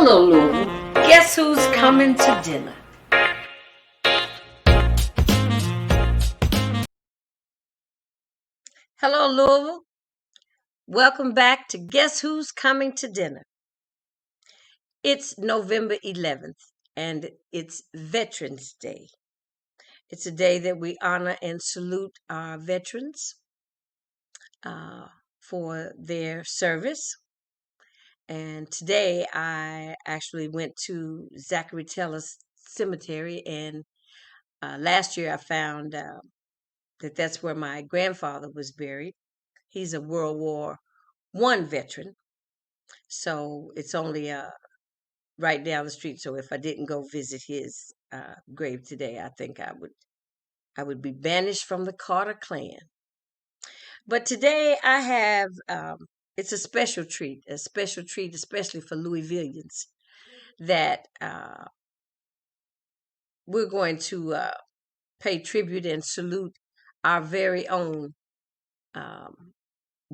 Hello, Louisville. Guess who's coming to dinner? Hello, Louisville. Welcome back to Guess Who's Coming to Dinner. It's November 11th, and it's Veterans Day. It's a day that we honor and salute our veterans for their service. And today I actually went to Zachary Taylor's cemetery, and last year I found that that's where my grandfather was buried. He's a World War One veteran, so it's only right down the street. So if I didn't go visit his grave today, I think I would be banished from the Carter clan. But today I have it's a special treat, especially for Louisvillians, that we're going to pay tribute and salute our very own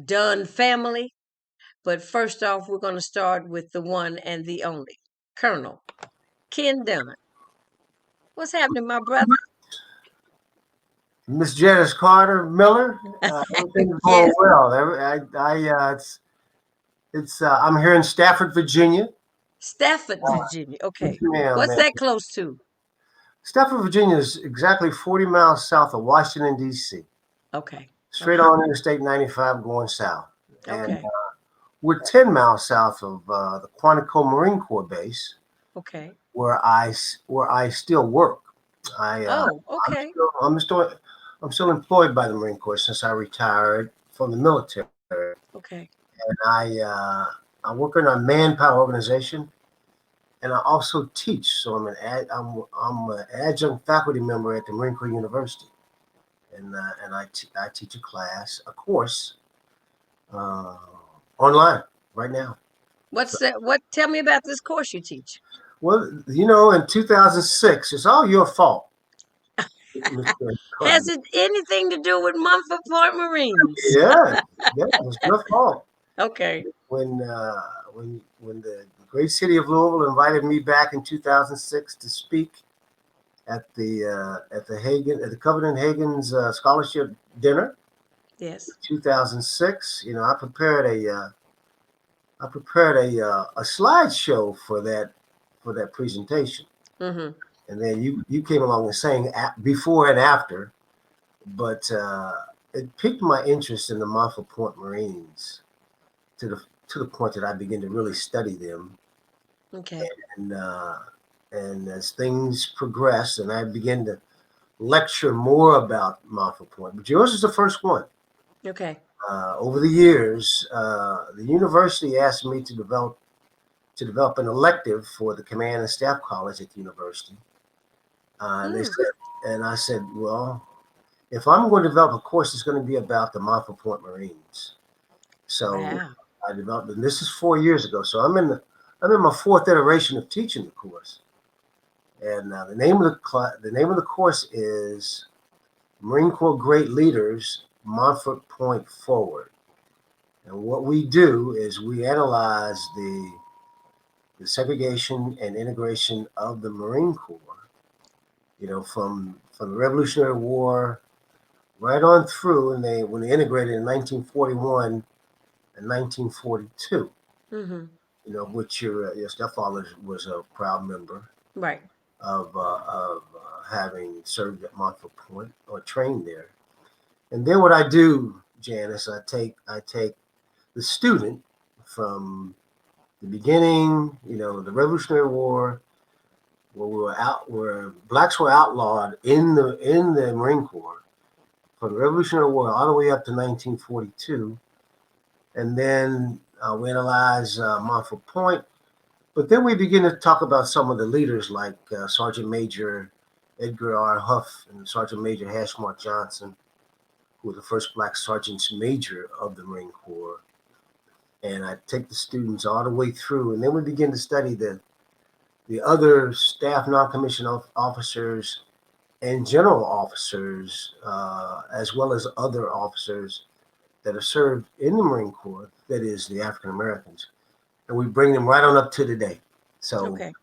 Dunn family. But first off, we're going to start with the one and the only, Co.l Ken Dunn. What's happening, my brother? Miss Janice Carter Miller, everything's going Yes, well. I'm here in Stafford, Virginia. Stafford, Uh, Virginia. yes, Okay. ma'am, What's man. that close to? Stafford, Virginia is exactly 40 miles south of Washington, D.C. Okay. Straight Okay. on Interstate 95 going south. And Okay. we're 10 miles south of the Quantico Marine Corps base, Okay. where I still work. I Oh, I'm okay. still I'm still I'm still employed by the Marine Corps since I retired from the military. Okay. And I work in a manpower organization, and I also teach. So I'm an adjunct faculty member at the Marine Corps University, and I teach a course uh, online right now. What's So, that? What? Tell me about this course you teach. well, in 2006, it's all your fault, Mr. Has Clinton. it anything to do with Mumford Point Marines? Yeah, yeah, it's your fault. Okay. When the great city of Louisville invited me back in 2006 to speak at the Covenant Hagen's scholarship dinner, Yes. 2006. I prepared a slideshow for that presentation, Mm-hmm. and then you came along and sang before and after, but it piqued my interest in the Montfort Point Marines to the point that I began to really study them, Okay. and as things progressed, and I began to lecture more about Montfort Point, but yours is the first one. Okay. Over the years, the university asked me to develop an elective for the Command and Staff College at the university. And they Mm. said, and I said, well, if I'm going to develop a course, it's going to be about the Montfort Point Marines. So Wow. I developed, and this is 4 years ago. So I'm in my fourth iteration of teaching the course. And the name of the course is Marine Corps Great Leaders, Montfort Point Forward. And what we do is we analyze the segregation and integration of the Marine Corps, from the Revolutionary War right on through, and when they integrated in 1941 and 1942, Mm-hmm. which your stepfather was a proud member Right. of having served at Montfort Point or trained there. And then what I do, Janice, I take the student from the beginning, the Revolutionary War, where blacks were outlawed in the Marine Corps, from the Revolutionary War all the way up to 1942, and then we analyze Montfort Point. But then we begin to talk about some of the leaders like Sergeant Major Edgar R. Huff and Sergeant Major Hashmark Johnson, who were the first black sergeants major of the Marine Corps. And I take the students all the way through, and then we begin to study the other staff non-commissioned officers and general officers, as well as other officers that have served in the Marine Corps, that is, the African Americans. And we bring them right on up to today. So Okay.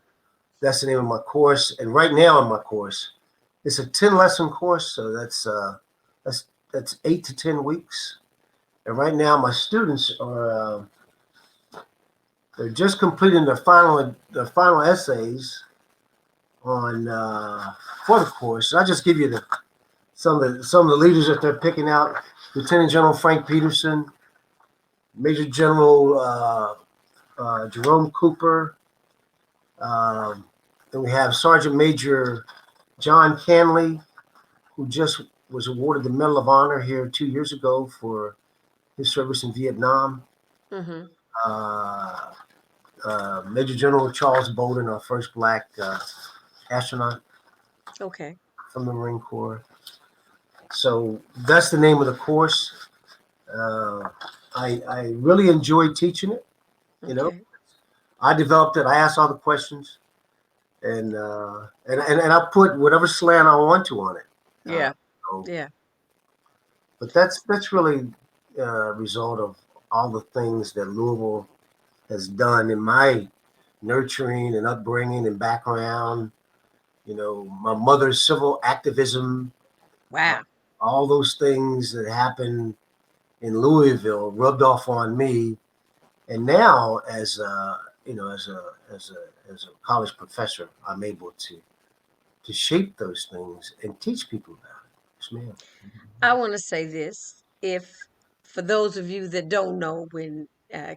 that's the name of my course. And right now in my course, it's a 10 lesson course. So that's that's 8 to 10 weeks. And right now my students are they're just completing their final essays on for the course. I'll just give you some of the leaders that they're picking out: Lieutenant General Frank Peterson, Major General Jerome Cooper. Um, then we have Sergeant Major John Canley, who just was awarded the Medal of Honor here 2 years ago for his service in Vietnam. Mm-hmm. Uh, Major General Charles Bolden, our first black astronaut Okay. from the Marine Corps. So that's the name of the course. Uh, I really enjoyed teaching it. You know, Okay. I developed it. I asked all the questions, and I put whatever slant I want to on it. Uh, Yeah. so, Yeah. but that's really a result of all the things that Louisville has done in my nurturing and upbringing and background. You know, my mother's civil activism, uh, Wow. all those things that happened in Louisville rubbed off on me. And now, as a college professor, I'm able to shape those things and teach people about it. Yes, ma'am. I want to say this. If for those of you that don't know, when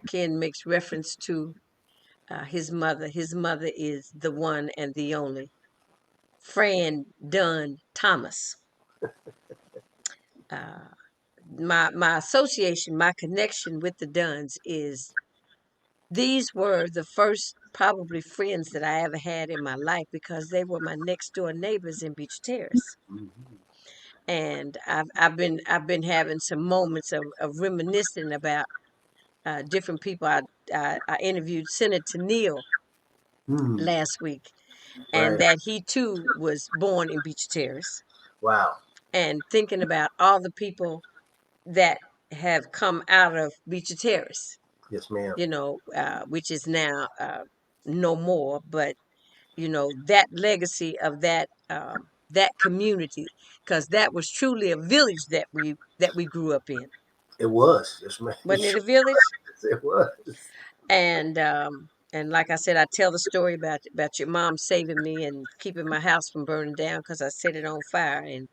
Ken makes reference to his mother is the one and the only Fran Dunn Thomas. Uh, my association, my connection with the Dunns is these were the first probably friends that I ever had in my life because they were my next door neighbors in Beach Terrace. Mhm. And I've been having some moments of reminiscing about different people. I interviewed Senator Neal Hmm. last week, and Right. that he too was born in Beach Terrace. Wow. And thinking about all the people that have come out of Beach Terrace, Yes, ma'am. which is now no more, but that legacy of that community, because that was truly a village that we grew up in. It was. Yes, ma'am. It Wasn't it sure a village? was. It was. And like I said, I tell the story about your mom saving me and keeping my house from burning down because I set it on fire. And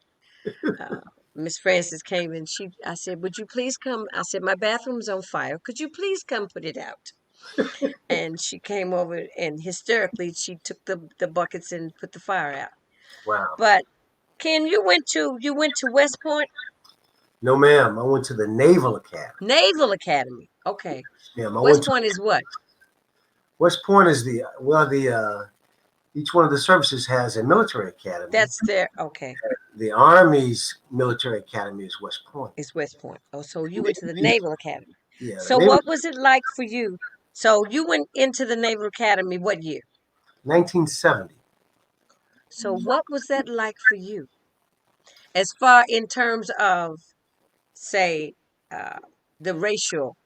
uh, Miss Francis came and I said, "Would you please come?" I said, "My bathroom's on fire. Could you please come put it out?" And she came over and hysterically she took the buckets and put the fire out. Wow. But Ken, you went to West Point No, ma'am. I went to the Naval Academy. Naval Academy. Okay, Ma'am, I West went to Point is what? West Point is the each one of the services has a military academy. That's there. Okay, The Army's military academy is West Point. it's West Point. Oh, so you went to the Navy, Naval Academy. yeah, the So Navy, what was it like for you? So you went into the Naval Academy what year? 1970. So what was that like for you? As far in terms of, say, uh, the racial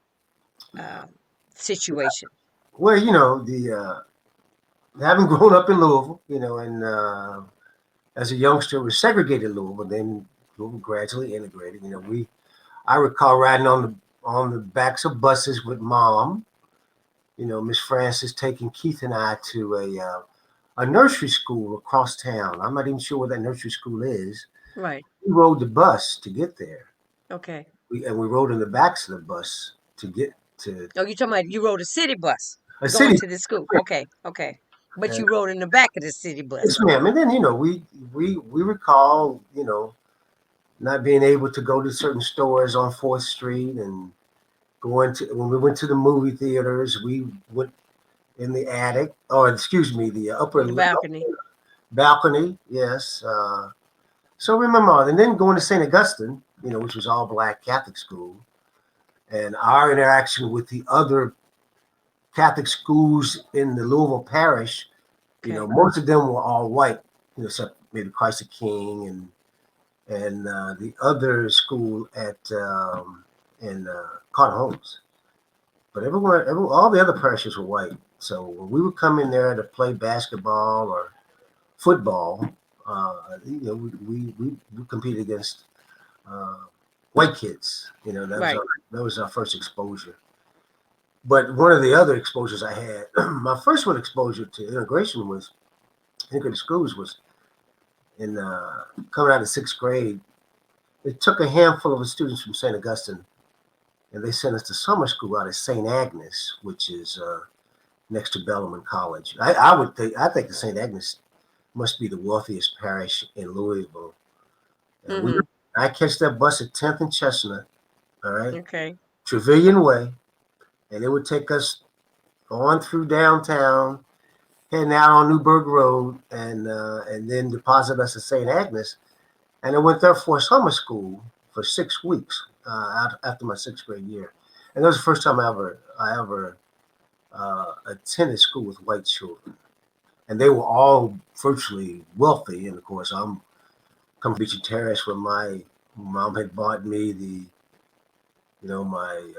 uh, situation. Well, the having grown up in Louisville, and as a youngster was segregated Louisville, then Louisville gradually integrated. I recall riding on the backs of buses with mom. Miss Francis taking Keith and I to a nursery school across town. I'm not even sure where that nursery school is. Right. We rode the bus to get there. Okay. We rode in the backs of the bus to get to Oh, you talking about you rode a city bus a going city. to the school? Okay. Okay. But And you rode in the back of the city yes, bus. ma'am. And then we recall not being able to go to certain stores on Fourth Street and going to when we went to the movie theaters. We went in the attic, or excuse me, the The balcony. balcony. Yes. So remember, and then going to St. Augustine, which was all black Catholic school, and our interaction with the other Catholic schools in the Louisville parish. Okay. Most of them were all white. Except maybe Christ the King and the other school at in Cotton Homes. But all the other parishes were white. So when we would come in there to play basketball or football, we competed against uh, white kids. Right. That was our first exposure. But one of the other exposures I had, my first one exposure to integration was integrated schools was in coming out of sixth grade. It took a handful of students from St. Augustine, and they sent us to summer school out at St. Agnes, which is next to Bellarmine College. I think the St. Agnes must be the wealthiest parish in Louisville. And Mm-hmm. I catch that bus at 10th and Chestnut, all right, Okay. Trevilian Way, and it would take us on through downtown, heading out on Newburgh Road, and then deposit us at St. Agnes. And I went there for summer school for 6 weeks after my sixth grade year. And that was the first time I ever attended school with white children. And they were all virtually wealthy. And of course, I'm coming to Beach Terrace where my mom had bought me my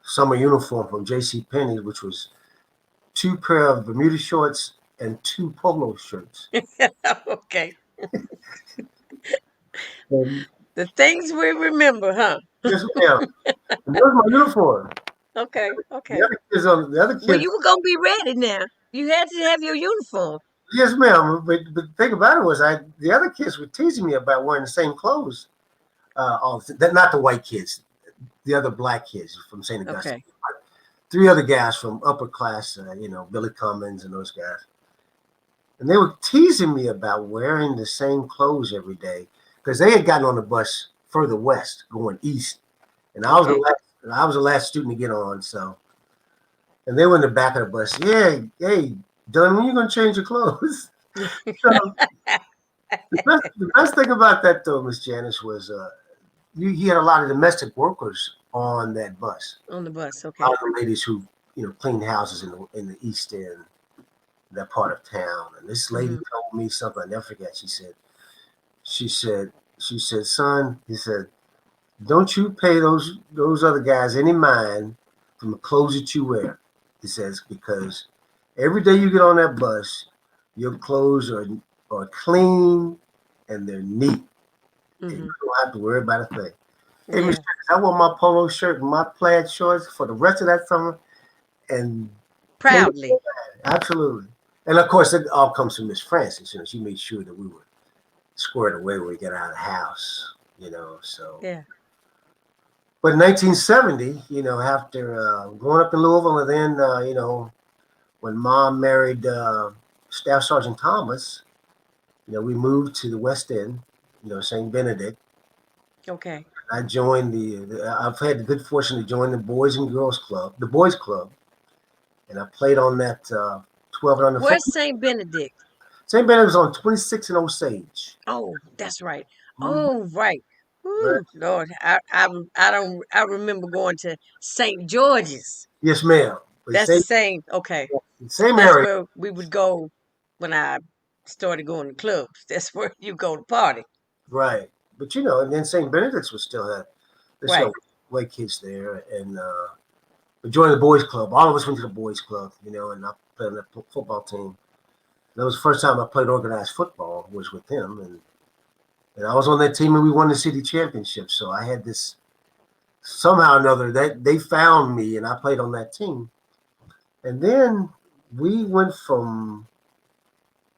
summer uniform from J.C. Penney, which was two pair of Bermuda shorts and two polo shirts. Okay. And The things we remember, huh? yes, ma'am. And that was my uniform. Okay. The Okay. other kids on the other Well, kids, you were gonna be ready now. You had to have your uniform. yes, ma'am. But the thing about it was, the other kids were teasing me about wearing the same clothes. Not the white kids, the other black kids from St. Augustine. Okay. Three other guys from upper class, Billy Cummins and those guys. And they were teasing me about wearing the same clothes every day because they had gotten on the bus further west going east. And Okay. I was the last student to get on. So, and they were in the back of the bus. Yeah, hey, Dunn, when you going to change your clothes? So the best thing about that, though, Miss Janice, was you had a lot of domestic workers on that bus. On the bus. A Okay. lot of the ladies who, cleaned houses in the East End, that part of town. And this lady Mm-hmm. told me something I never forget. She said, son, he said, don't you pay those other guys any mind from the clothes that you wear. He says, because every day you get on that bus, your clothes are clean and they're neat. And you Mm-hmm. don't have to worry about a thing. Hey, Miss Yeah. Janice, I wore my polo shirt and my plaid shorts for the rest of that summer, and they were Proudly. absolutely. And of course, it all comes from Miss Francis. She made sure that we were squared away when we got out of the house. So. Yeah. But in 1970, after growing up in Louisville, and then when Mom married Staff Sergeant Thomas, we moved to the West End, St. Benedict. Okay. I joined I've had the good fortune to join the Boys and Girls Club, the Boys Club, and I played on that 12 and under Where's 14. Saint Benedict? St. Benedict was on 26 and Osage. Oh, that's right. Mm-hmm. Oh, right. Right. Ooh, Lord, I don't I remember going to St. George's. Yes, ma'am. But That's the same. Okay, same that's area. where we would go when I started going to clubs. That's where you go to party. Right. But and then St. Benedict's was still had they Right. still white kids there, and we joined the boys club. All of us went to the boys club, and I played on the football team. That was the first time I played organized football was with them, and I was on that team, and we won the city championship. So I had this somehow or another that they found me, and I played on that team. And then we went from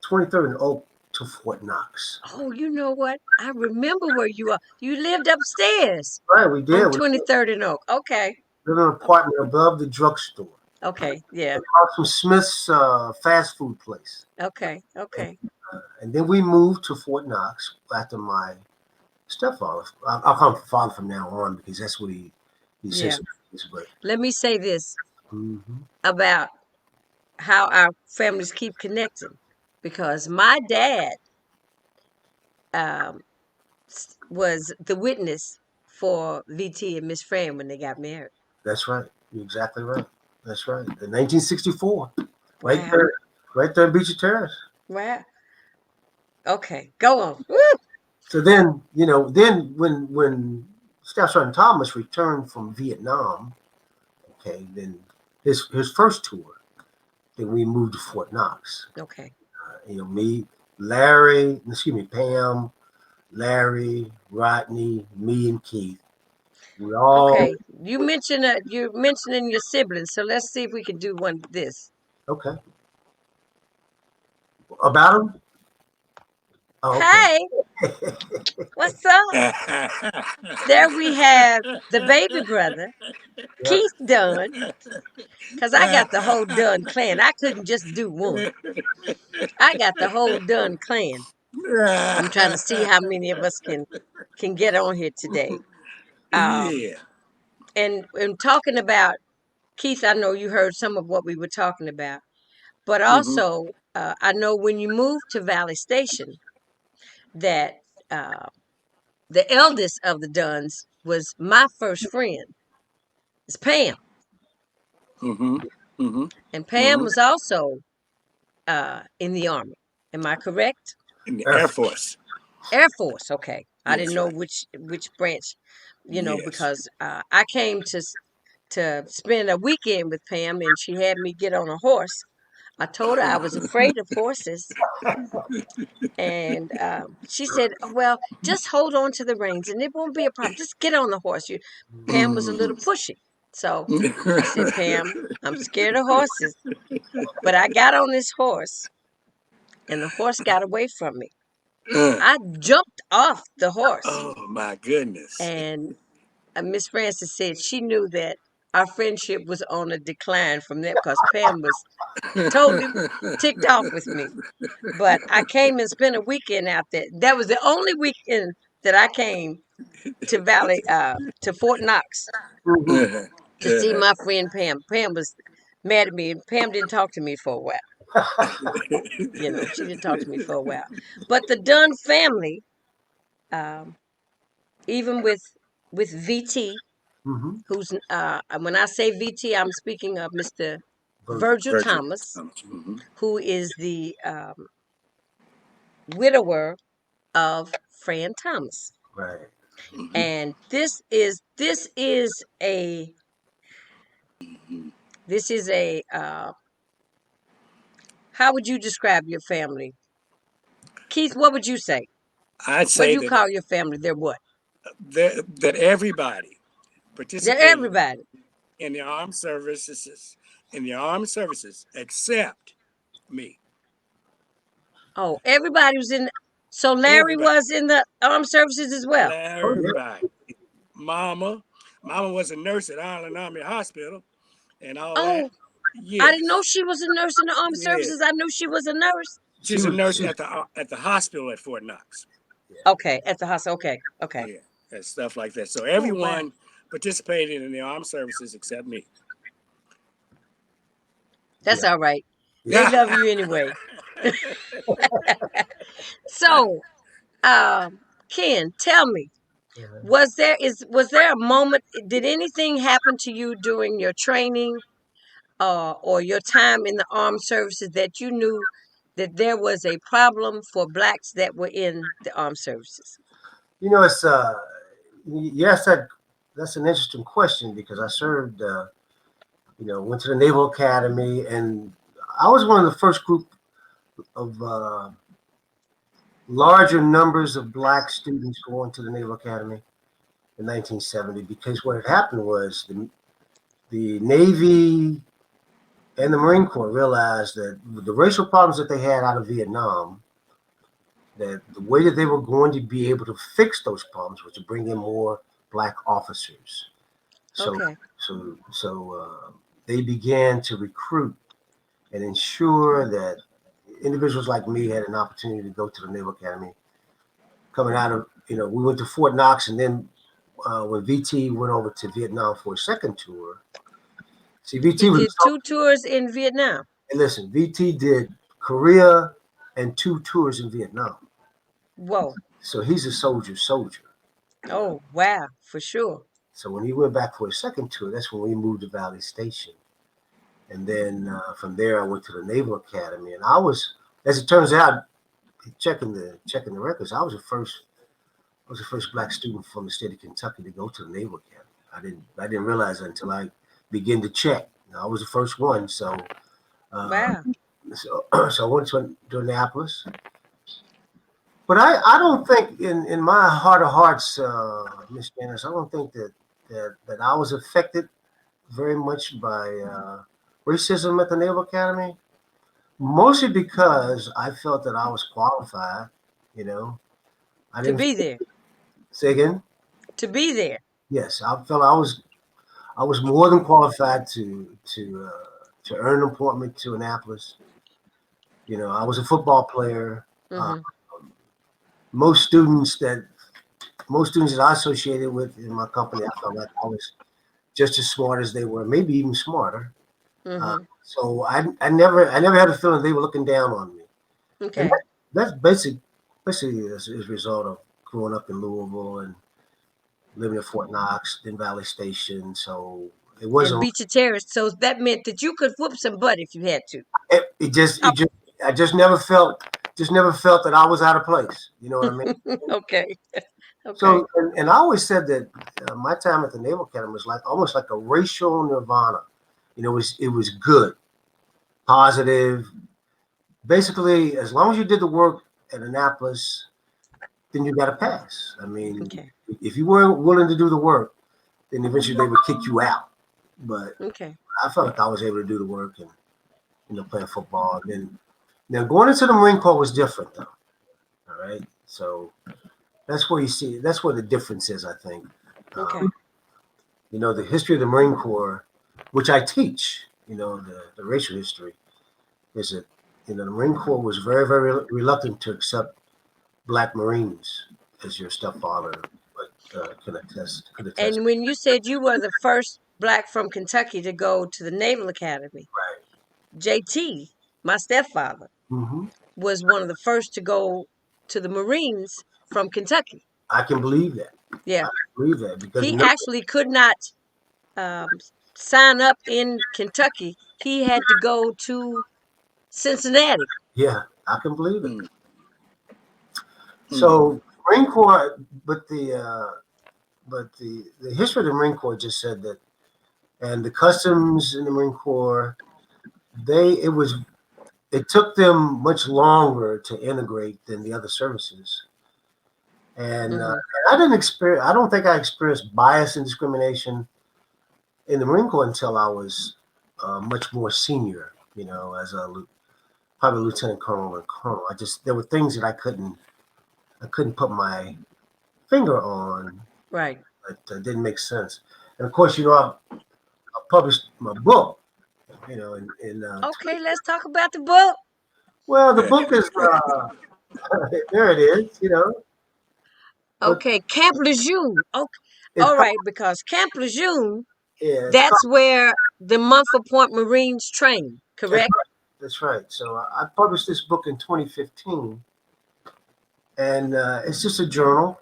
23rd and Oak to Fort Knox. Oh, you know what? I remember where you are. You lived upstairs Right, we did. on We 23rd and Oak. Okay. lived in an apartment above the drugstore, Okay. Yeah. across from Smith's fast food place. Okay. And, Okay. and then we moved to Fort Knox after my stepfather. I'll call him father from now on because that's what he says. Yeah. But Let me say this mhm, about how our families keep connecting because my dad um, was the witness for VT and Miss Fran when they got married. that's right. You're exactly right. That's right. In 1964, right Wow. there, right there in Beach Terrace. Wow. Okay. Go on. Woo! So then, then when Staff Sergeant Thomas returned from Vietnam, okay, then his first tour, Then we moved to Fort Knox. Okay. Me, Pam, Larry, Rodney, me, and Keith. We all Okay. You're mentioning your siblings, so let's see if we can do one of this. okay. About them? Oh, okay. Hey, what's up? There we have the baby brother, Yeah. Keith Dunn, because I got the whole Dunn clan. I couldn't just do one. I got the whole Dunn clan. I'm trying to see how many of us can get on here today. Um, Yeah. and talking about Keith, I know you heard some of what we were talking about, but Mm-hmm. also I know when you moved to Valley Station that uh, the eldest of the Dunns was my first friend. It's Pam, Mm-hmm. Mm-hmm. and Pam Mm-hmm. was also in the Army. Am I correct? In the Air Air Force. Force. Air Force. Okay, I didn't That's know right. which branch, Yes. because I came to spend a weekend with Pam, and she had me get on a horse. I told her I was afraid of horses, and she said, "Oh, well, just hold on to the reins, and it won't be a problem. Just get on the horse." Pam was a little Mm-hmm. pushy, so I said, "Pam, I'm scared of horses," but I got on this horse, and the horse got away from me. Uh, I jumped off the horse, oh my goodness. and Miss Francis said she knew that our friendship was on a decline from there because Pam was totally ticked off with me. But I came and spent a weekend out there. That was the only weekend that I came to Fort Knox Mhm. Uh-huh. to see Uh-huh. my friend Pam. Pam was mad at me, and Pam didn't talk to me for a while. She didn't talk to me for a while. But the Dunn family, um, even with VT, Mhm. who's when I say VT, I'm speaking of Mr. Virgil. Virgil Virgil. Thomas, Mm-hmm. who is the widower of Fran Thomas. Right. Mm-hmm. And this is a how would you describe your family? Keith, what would you say? I'd What do say you call your family? They're what? that everybody They're participated everybody. in the armed services except me. Oh, everybody was in. So Larry Everybody. was in the armed services as well. Oh yeah. Everybody. Mama. Mama was a nurse at Island Army Hospital and all that. Oh, I didn't know Yes. she was a nurse in the armed Yeah. services. I knew she was a nurse. She She's a was. nurse She, at the hospital at Fort Knox. yeah. Okay, at the hospital. Okay, okay. Yeah, and stuff like that. So Oh wow, everyone participated in the armed services except me. that's Yeah. all right. They Yeah. love you anyway. So, Ken, tell me, Uh, was there a moment? Did anything happen to you during your training, or your time in the armed services that you knew that there was a problem for blacks that were in the armed services? it's yes, that's an interesting question because I served. Went to the Naval Academy, and I was one of the first group of larger numbers of black students going to the Naval Academy in 1970 because what had happened was the Navy and the Marine Corps realized that the racial problems that they had out of Vietnam, that the way that they were going to be able to fix those problems was to bring in more black officers. So, Okay, so they began to recruit and ensure that individuals like me had an opportunity to go to the Naval Academy. Coming out of, we went to Fort Knox, and then when VT went over to Vietnam for a second tour, see, he VT was, did 2 tours in Vietnam. and listen, VT did Korea and 2 tours in Vietnam. Whoa! So he's a soldier. Oh wow, for sure. So when he went back for his second tour, that's when we moved to Valley Station. And then from there, I went to the Naval Academy, and I was, as it turns out, checking the records, I was the first black student from the state of Kentucky to go to the Naval Academy. I didn't realize that until I began to check. I was the first one, so Uh, Wow. so, so I went to Annapolis. But I don't think in my heart of hearts, Miss Janice, I don't think that I was affected very much by racism at the Naval Academy. Mostly because I felt that I was qualified. You know, I To didn't be there. say again. To be there. Yes, I felt I was more than qualified to earn an appointment to Annapolis. You know, I was a football player. Uh, Mm-hmm. most students that most students that I associated with in my company, I felt like I was just as smart as they were, maybe even smarter. Uh, Mm-hmm. so I never had a feeling they were looking down on me, and Okay. that's basically as a result of growing up in Louisville and living in Fort Knox, then Valley Station. So it And wasn't. Beecher Terrace. So that meant that you could whoop some butt if you had to. It just I just never felt that I was out of place. You know what I mean? Okay. Okay. So and I always said that my time at the Naval Academy was like almost like a racial nirvana. You know, it was good, positive. Basically, as long as you did the work at Annapolis, then you got to pass. I mean, Okay. if you weren't willing to do the work, then eventually they would kick you out. But Okay. I felt like I was able to do the work and playing football. And then now going into the Marine Corps was different though. All right, so that's where the difference is. I think, Okay. the history of the Marine Corps, which I teach. The racial history is that the Marine Corps was very very reluctant to accept Black Marines, as your stepfather could attest. And when you said you were the first black from Kentucky to go to the Naval Academy, Right. JT, my stepfather, Hmm. was one of the first to go to the Marines from Kentucky. I can believe that. Yeah. I believe that because He actually could not um, sign up in Kentucky. He had to go to Cincinnati. yeah, I can believe it. Mm, mm. So Marine Corps, but the history of the Marine Corps just said that, and the customs in the Marine Corps, they it took them much longer to integrate than the other services, and Hmm. I didn't experience. I don't think I experienced bias and discrimination in the Marine Corps until I was much more senior. As probably lieutenant colonel and colonel. There were things that I couldn't put my finger on Right. that didn't make sense. And of course, I published my book. Okay, let's talk about the book. Well, the book is there. It is. But Okay, Camp Lejeune. Okay, it's all called, right, because Camp Lejeune, yeah, it's called, that's where the Munford Point Marines train, that's correct? right. That's right. So I published this book in 2015, and it's just a journal.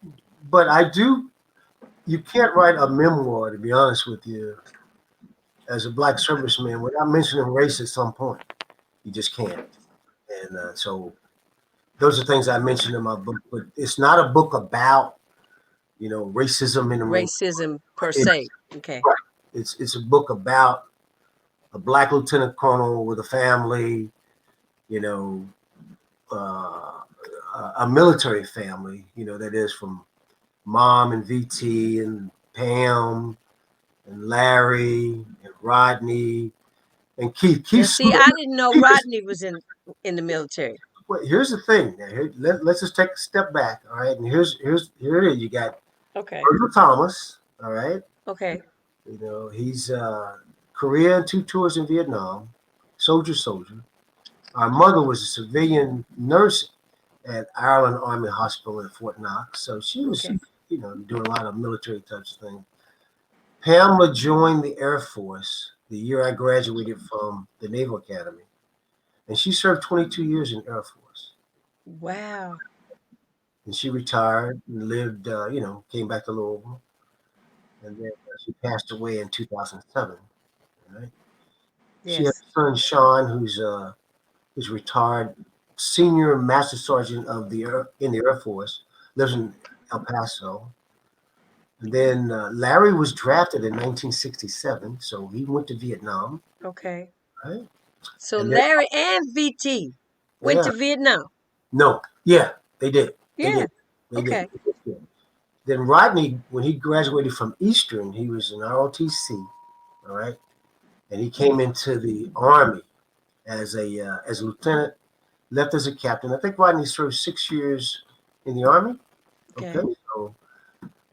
But you can't write a memoir, to be honest with you, as a black serviceman without mentioning race at some point. You just can't. And so those are things I mentioned in my book. But it's not a book about racism in the Marine Racism Corps. per se. Okay. It's a book about a black lieutenant colonel with a family, you know, uh, a military family, that is from mom and VT and Pam and Larry and Rodney and Keith. Now, Keith, see, I didn't know Rodney was in the military. well, here's the thing. Now, let's just take a step back, all right? And here it is. You got Okay. Virgil Thomas, all right? Okay. He's Korea and 2 tours in Vietnam, soldier. Our mother was a civilian nurse at Ireland Army Hospital at Fort Knox, so she was, Okay. doing a lot of military types of things. Pamela joined the Air Force the year I graduated from the Naval Academy, and she served 22 years in Air Force. Wow. And she retired and lived, came back to Louisville, and then she passed away in 2007. Right? She has Yes. a son, Sean, who's retired senior master sergeant in the Air Force, lives in El Paso. And then Larry was drafted in 1967, so he went to Vietnam. Okay. Right? So And then, Larry and VT went yeah, to Vietnam. no, yeah, they did. They Yeah. did. They did. Okay. Then Rodney, when he graduated from Eastern, he was in ROTC, all right, and he came into the Army as a lieutenant, left as a captain. I think Rodney served 6 years in the Army. Okay, Okay. so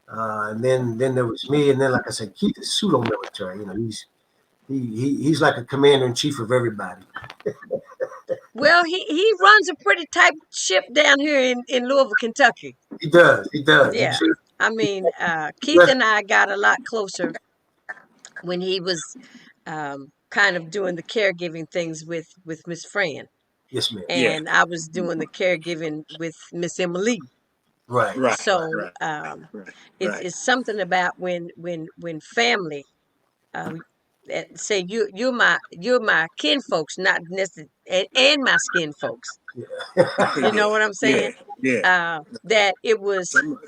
and then there was me, and then like I said, Keith is pseudo military. He's like a commander in chief of everybody. Well, he runs a pretty tight ship down here in Louisville, Kentucky. He does. He does. Yeah. I mean, Keith Yes, and I got a lot closer when he was kind of doing the caregiving things with Miss Fran, yes, ma'am. Yeah. and I was doing the caregiving with Miss Emily. Right. Right. Right. So Right. it's Right. something about when family say you're my kin folks, not necessarily and my skin folks. You Yeah. know what I'm Yeah. saying? Yeah. That it was Some,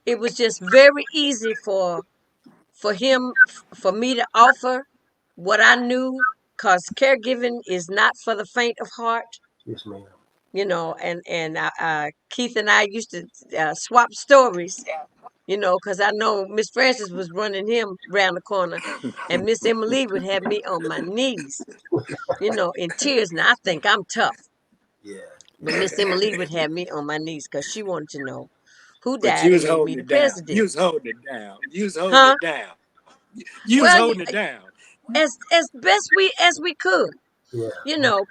it was just very easy for me to offer what I knew, cause caregiving is not for the faint of heart. Yes, ma'am. And Keith and I used to swap stories, cause I know Miss Francis was running him round the corner, and Miss Emily would have me on my knees, in tears. Now I think I'm tough, Yeah. but Miss Emily would have me on my knees because she wanted to know who but died you and was made me holding the it down. president. You was holding it down. You was holding Huh? it down. You was Well, holding it down. as best we could, Yeah.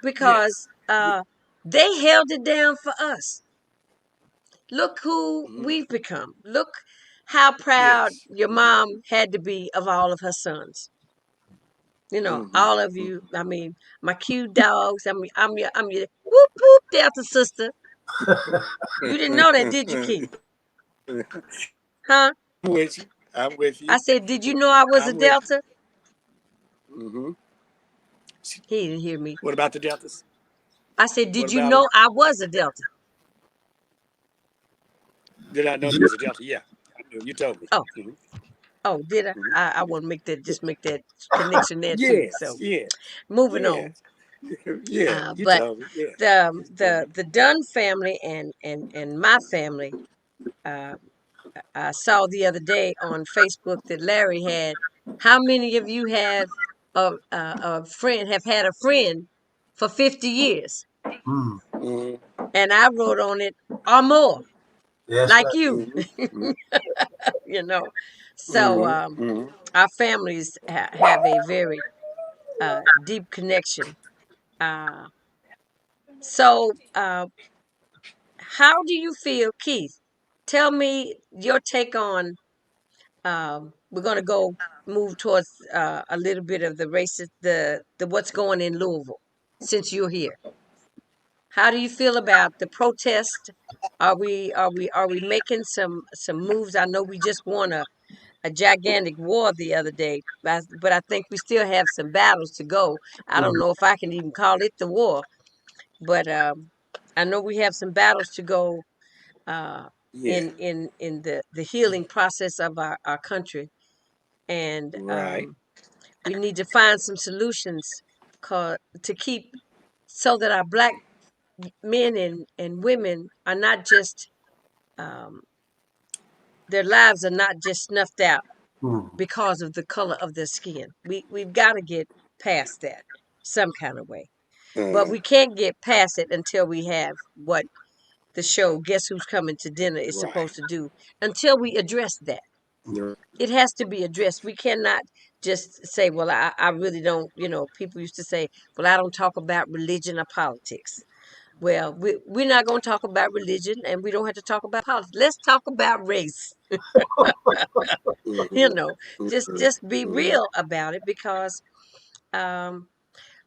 because Yes. they held it down for us. Look who Mm-hmm. we've become. Look how proud Yes. your mom had to be of all of her sons. Mm-hmm. All of you. I mean, my cute dogs. I'm your whoop whoop Delta sister. You didn't know that, did you, Keith? Huh? I'm with you. I'm with I you. said, did you know I was a I'm with you. Delta? Mm-hmm. He didn't hear me. What about the deltas? I said, What did you about know them? I was a Delta? Did I know Did you you, was a delta? Yeah, I knew. You told me. Oh, Mm-hmm. oh, did I? Mm-hmm. I want to make that connection there too. Yes. So Yes. moving on. Yes. Yeah. You But told me. Yeah. the Dunn family and my family, uh, I saw the other day on Facebook that Larry had. How many of you a friend have had a friend for 50 years? mm, Mm-hmm. And I wrote on it, or more, that's like right. you, Mm-hmm. you know. So Mm-hmm. Mm-hmm. our families have a very deep connection. Uh, so how do you feel, Keith? Tell me your take on. We're gonna go move towards a little bit of the racist, the what's going in Louisville. Since you're here, how do you feel about the protest? Are we making some moves? I know we just won a gigantic war the other day, but I think we still have some battles to go. I don't Mhm. know if I can even call it the war, but I know we have some battles to go uh, Yeah. in the healing process of our country, and Right. we need to find some solutions to keep so that our black men and women are not just um, their lives are not just snuffed out Mhm. because of the color of their skin. We've got to get past that some kind of way, but Uh, we can't get past it until we have what the show Guess Who's Coming to Dinner is right. supposed to do. Until we address that, You're it has to be addressed. We cannot just say, well, I really don't, people used to say, well, I don't talk about religion or politics. Well, we're not going to talk about religion, and we don't have to talk about politics. Let's talk about race. you mm-hmm. know Mm-hmm. just be Mm-hmm. real about it, because um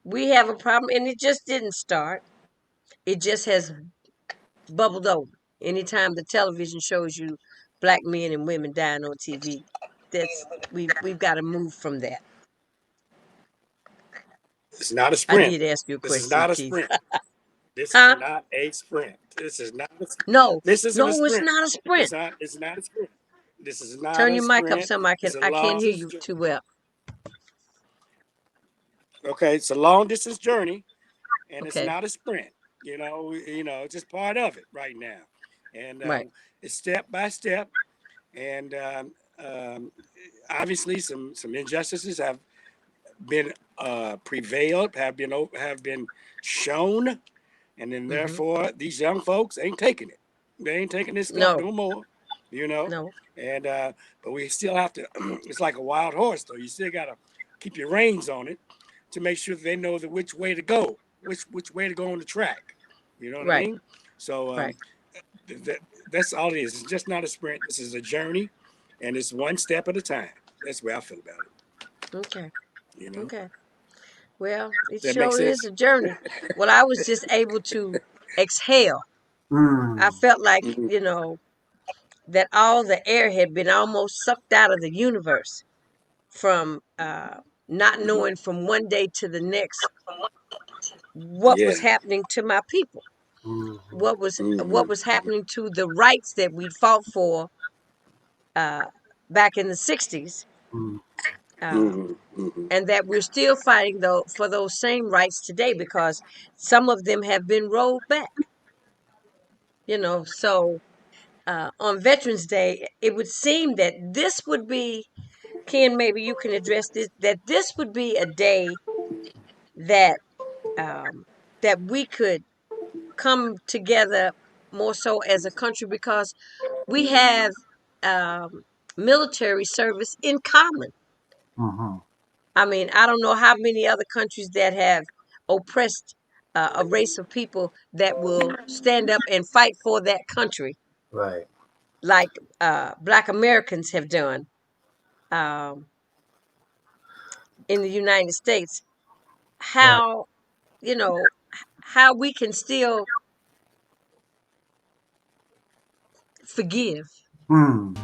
we have a problem, and it just didn't start. It just has bubbled over. Anytime the television shows you black men and women dying on TV, that's we've got to move from that. It's not a I sprint. did ask you a This is question, not a Keith. sprint. This is Huh? not a sprint. This is not. No, This isn't a no, it's sprint. not a sprint. It's not. It's not a sprint. This is not Turn a your mic up sprint. some. I can It's a I can't long hear distance you journey. too well. Okay, it's a long distance journey. and it's Okay. not a sprint. It's just part of it right now, and Right. it's step by step. And obviously, some injustices have been prevailed, have been shown, and then Hmm. therefore these young folks ain't taking it. They ain't taking this stuff No. no more, you know. No. And but we still have to. It's like a wild horse, though. You still gotta keep your reins on it to make sure that they know which way to go, which way to go on the track. You know what I Right. mean? So Right. that, that's all it is. It's just not a sprint. This is a journey, and it's one step at a time. That's the way I feel about it. Okay. You know, Okay. Well, it does that make sure is sense? a journey. Well, I was just able to exhale. I Mm. felt like, Mm-hmm. that all the air had been almost sucked out of the universe from not Mm-hmm. knowing from one day to the next what was Yeah. happening to my people, Mm-hmm. what was happening to the rights that we fought for uh, back in the 60s, Mm. uh, Mm-hmm. Mm-hmm. and that we're still fighting though for those same rights today because some of them have been rolled back. So on Veterans Day, it would seem that this would be, Ken, maybe you can address this, that this would be a day that um, that we could come together more so as a country because we have um, military service in common. Mm-hmm. I mean, I don't know how many other countries that have oppressed a race of people that will stand up and fight for that country, Right. like Black Americans have done um, in the United States. Right. How you know how we can still forgive. Mm.